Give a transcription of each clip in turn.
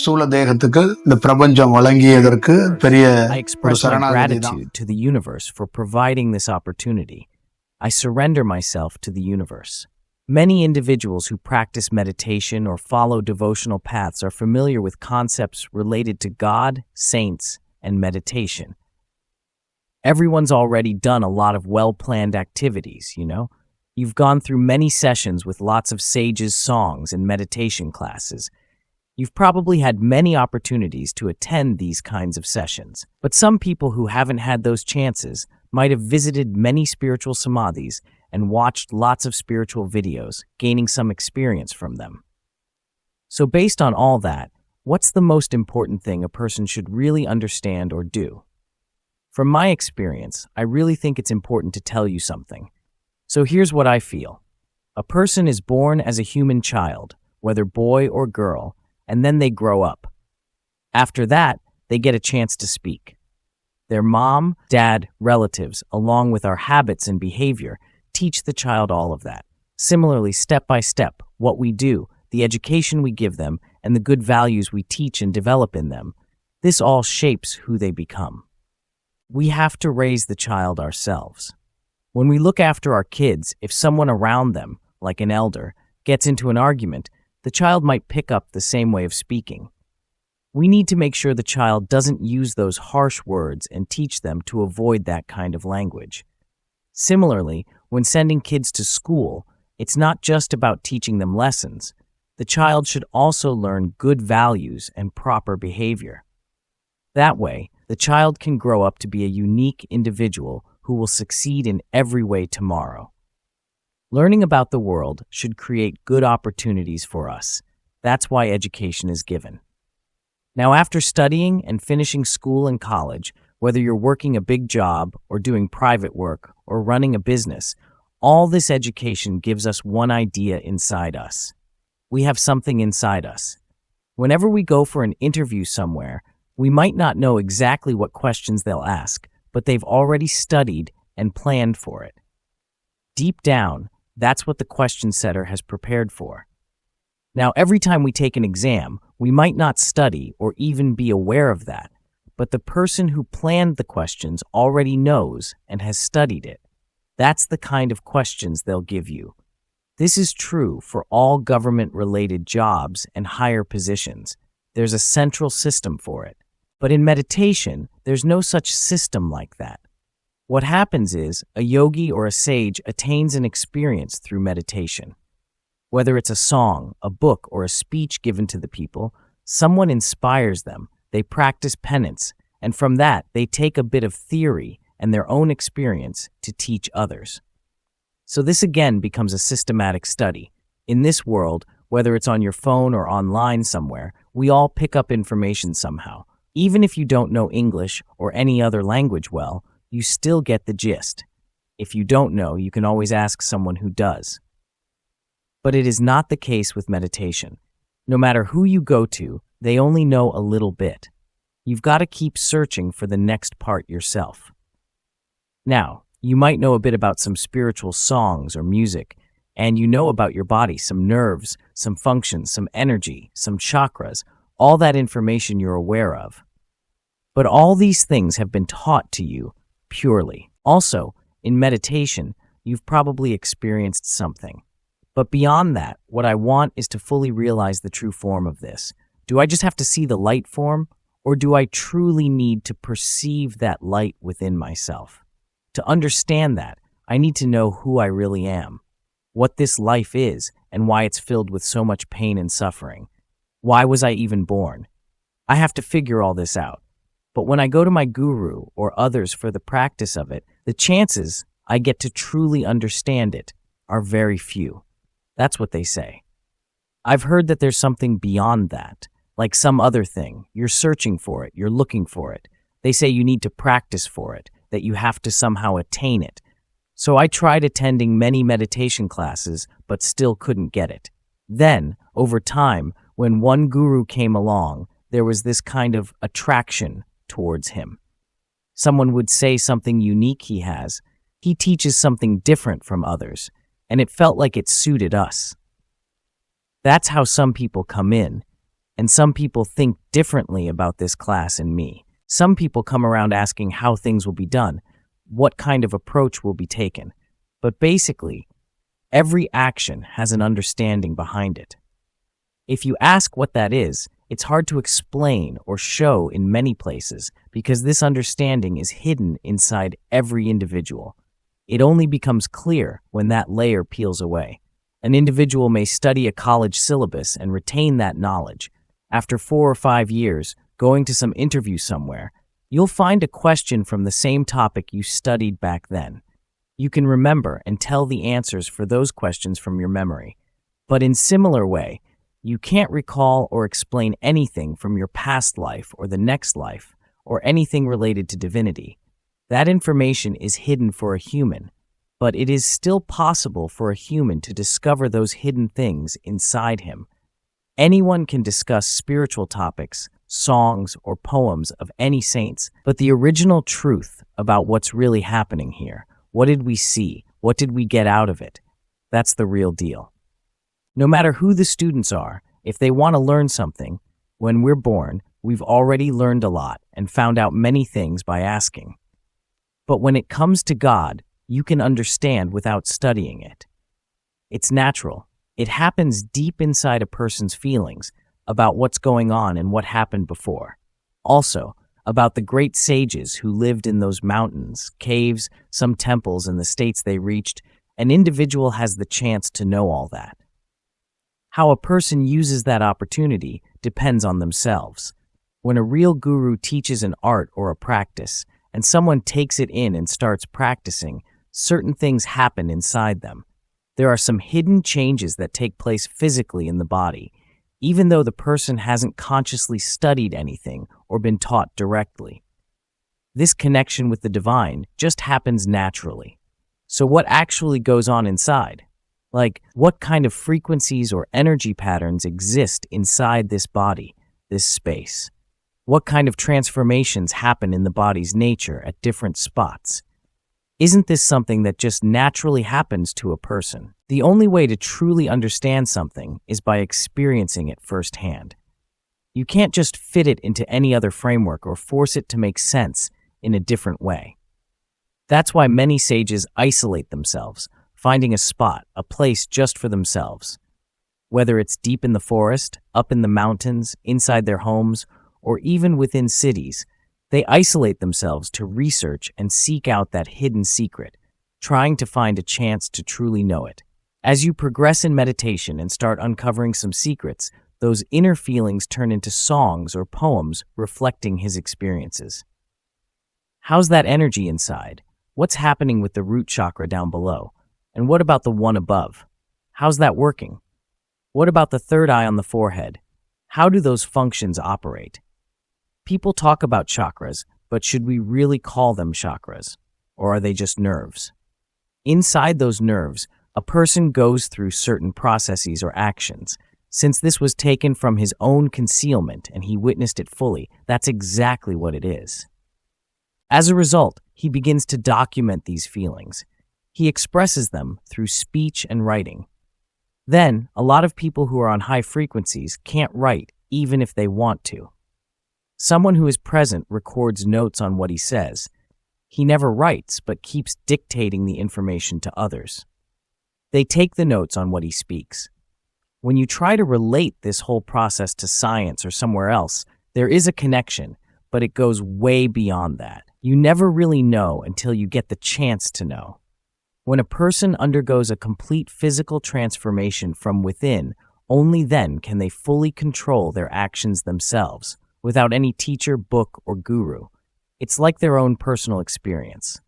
ஸ்தூல தேகத்துக்கு இந்த பிரபஞ்சம் வழங்கியதற்கு பெரிய I ஒரு express my சரணாகதி தான். gratitude to the universe for providing this opportunity. I surrender myself to the universe. Many individuals who practice meditation or follow devotional paths are familiar with concepts related to God, saints, and meditation. Everyone's already done a lot of well-planned activities, you know? You've gone through many sessions with lots of sages' songs and meditation classes. You've probably had many opportunities to attend these kinds of sessions. But some people who haven't had those chances might have visited many spiritual samadhis and watched lots of spiritual videos, gaining some experience from them. So based on all that, what's the most important thing a person should really understand or do? From my experience, I really think it's important to tell you something. So here's what I feel. A person is born as a human child, whether boy or girl, and then they grow up. After that, they get a chance to speak. Their mom, dad, relatives, along with our habits and behavior, teach the child all of that. Similarly, step by step, what we do, the education we give them, and the good values we teach and develop in them, this all shapes who they become. We have to raise the child ourselves. When we look after our kids, if someone around them, like an elder, gets into an argument, the child might pick up the same way of speaking. We need to make sure the child doesn't use those harsh words and teach them to avoid that kind of language. Similarly, when sending kids to school, it's not just about teaching them lessons. The child should also learn good values and proper behavior. That way, the child can grow up to be a unique individual who will succeed in every way tomorrow. Learning about the world should create good opportunities for us. That's why education is given. Now, after studying and finishing school and college, whether you're working a big job or doing private work or running a business, all this education gives us one idea inside us. We have something inside us. Whenever we go for an interview somewhere, we might not know exactly what questions they'll ask, but they've already studied and planned for it. Deep down, that's what the question setter has prepared for. Now, every time we take an exam, we might not study or even be aware of that, but the person who planned the questions already knows and has studied it. That's the kind of questions they'll give you. This is true for all government-related jobs and higher positions. There's a central system for it. But in meditation, there's no such system like that. What happens is a yogi or a sage attains an experience through meditation. Whether it's a song, a book, or a speech given to the people, someone inspires them, they practice penance, and from that they take a bit of theory and their own experience to teach others. So this again becomes a systematic study. In this world, whether it's on your phone or online somewhere, we all pick up information somehow. Even if you don't know English or any other language well, you still get the gist. If you don't know, you can always ask someone who does. But it is not the case with meditation. No matter who you go to, they only know a little bit. You've got to keep searching for the next part yourself. Now, you might know a bit about some spiritual songs or music, and you know about your body, some nerves, some functions, some energy, some chakras, all that information you're aware of. But all these things have been taught to you purely. Also, in meditation, you've probably experienced something. But beyond that, what I want is to fully realize the true form of this. Do I just have to see the light form, or do I truly need to perceive that light within myself? To understand that, I need to know who I really am, what this life is, and why it's filled with so much pain and suffering. Why was I even born? I have to figure all this out. But when I go to my guru or others for the practice of it, the chances I get to truly understand it are very few. That's what they say. I've heard that there's something beyond that, like some other thing. You're searching for it, you're looking for it. They say you need to practice for it, that you have to somehow attain it. So I tried attending many meditation classes, but still couldn't get it. Then, over time, when one guru came along, there was this kind of attraction towards him. Someone would say something unique he has. He teaches something different from others, and it felt like it suited us. That's how some people come in, and some people think differently about this class and me. Some people come around asking how things will be done, what kind of approach will be taken. But basically, every action has an understanding behind it. If you ask what that is, it's hard to explain or show in many places because this understanding is hidden inside every individual. It only becomes clear when that layer peels away. An individual may study a college syllabus and retain that knowledge. After 4 or 5 years, going to some interview somewhere, you'll find a question from the same topic you studied back then. You can remember and tell the answers for those questions from your memory. But in similar way, you can't recall or explain anything from your past life or the next life or anything related to divinity. That information is hidden for a human, but it is still possible for a human to discover those hidden things inside him. Anyone can discuss spiritual topics, songs, or poems of any saints, but the original truth about what's really happening here, what did we see, what did we get out of it, that's the real deal. No matter who the students are, if they want to learn something, when we're born, we've already learned a lot and found out many things by asking. But when it comes to God, you can understand without studying it. It's natural. It happens deep inside a person's feelings about what's going on and what happened before. Also, about the great sages who lived in those mountains, caves, some temples, and the states they reached, an individual has the chance to know all that. How a person uses that opportunity depends on themselves. When a real guru teaches an art or a practice, and someone takes it in and starts practicing, certain things happen inside them. There are some hidden changes that take place physically in the body, even though the person hasn't consciously studied anything or been taught directly. This connection with the divine just happens naturally. So what actually goes on inside? Like, what kind of frequencies or energy patterns exist inside this body, this space? What kind of transformations happen in the body's nature at different spots? Isn't this something that just naturally happens to a person? The only way to truly understand something is by experiencing it firsthand. You can't just fit it into any other framework or force it to make sense in a different way. That's why many sages isolate themselves, finding a spot, a place just for themselves. Whether it's deep in the forest, up in the mountains, inside their homes, or even within cities, they isolate themselves to research and seek out that hidden secret, trying to find a chance to truly know it. As you progress in meditation and start uncovering some secrets, those inner feelings turn into songs or poems reflecting his experiences. How's that energy inside? What's happening with the root chakra down below? And what about the one above? How's that working? What about the third eye on the forehead? How do those functions operate? People talk about chakras, but should we really call them chakras? Or are they just nerves? Inside those nerves, a person goes through certain processes or actions. Since this was taken from his own concealment and he witnessed it fully, that's exactly what it is. As a result, he begins to document these feelings. He expresses them through speech and writing. Then, a lot of people who are on high frequencies can't write even if they want to. Someone who is present records notes on what he says. He never writes, but keeps dictating the information to others. They take the notes on what he speaks. When you try to relate this whole process to science or somewhere else, there is a connection, but it goes way beyond that. You never really know until you get the chance to know. When a person undergoes a complete physical transformation from within, only then can they fully control their actions themselves, without any teacher, book, or guru. It's like their own personal experience.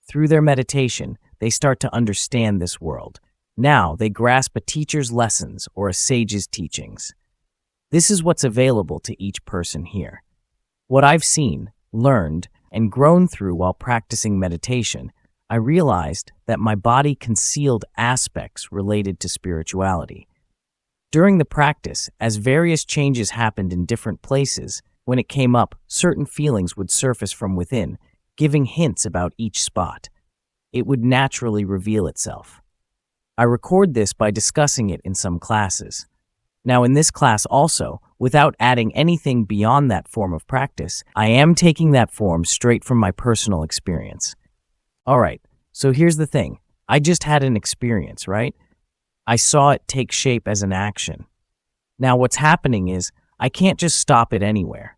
Through their meditation, they start to understand this world. Now they grasp a teacher's lessons or a sage's teachings. This is what's available to each person here. What I've seen, learned, and grown through while practicing meditation, I realized that my body concealed aspects related to spirituality. During the practice, as various changes happened in different places, when it came up, certain feelings would surface from within, giving hints about each spot. It would naturally reveal itself. I record this by discussing it in some classes. Now in this class also, without adding anything beyond that form of practice. I am taking that form straight from my personal experience. All right, so here's the thing. I just had an experience, right? I saw it take shape as an action. Now what's happening is I can't just stop it anywhere.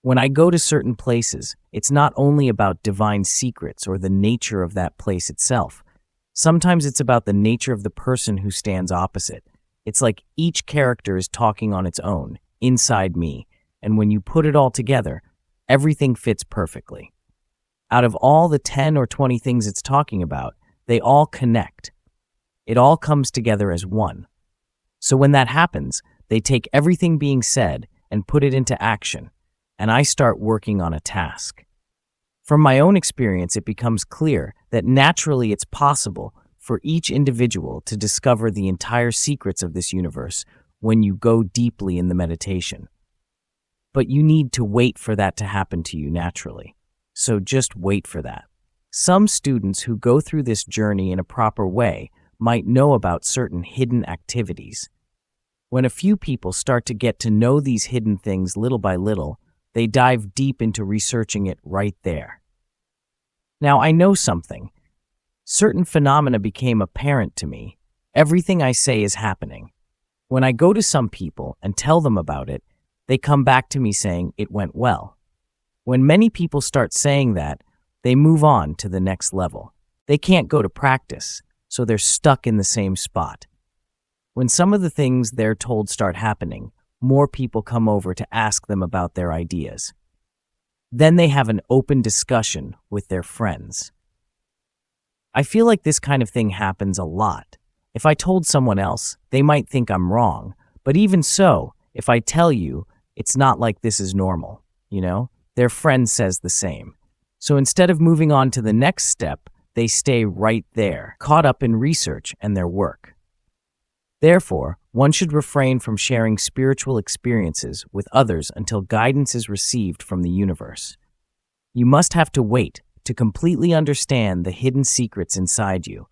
When I go to certain places, it's not only about divine secrets or the nature of that place itself. Sometimes it's about the nature of the person who stands opposite. It's like each character is talking on its own, inside me, and when you put it all together, everything fits perfectly. Out of all the 10 or 20 things it's talking about, they all connect. It all comes together as one. So when that happens, they take everything being said and put it into action, and I start working on a task. From my own experience, it becomes clear that naturally it's possible for each individual to discover the entire secrets of this universe when you go deeply in the meditation. But you need to wait for that to happen to you naturally. So just wait for that. Some students who go through this journey in a proper way might know about certain hidden activities. When a few people start to get to know these hidden things little by little, they dive deep into researching it right there. Now, I know something. Certain phenomena became apparent to me. Everything I say is happening. When I go to some people and tell them about it, they come back to me saying it went well. When many people start saying that, they move on to the next level. They can't go to practice, so they're stuck in the same spot. When some of the things they're told start happening, more people come over to ask them about their ideas. Then they have an open discussion with their friends. I feel like this kind of thing happens a lot. If I told someone else, they might think I'm wrong. But even so, if I tell you, it's not like this is normal, Their friend says the same. So instead of moving on to the next step, they stay right there, caught up in research and their work. Therefore, one should refrain from sharing spiritual experiences with others until guidance is received from the universe. You must have to wait to completely understand the hidden secrets inside you.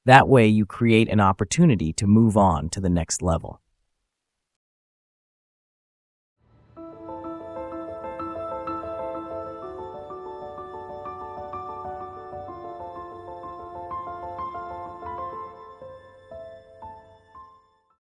That way you create an opportunity to move on to the next level.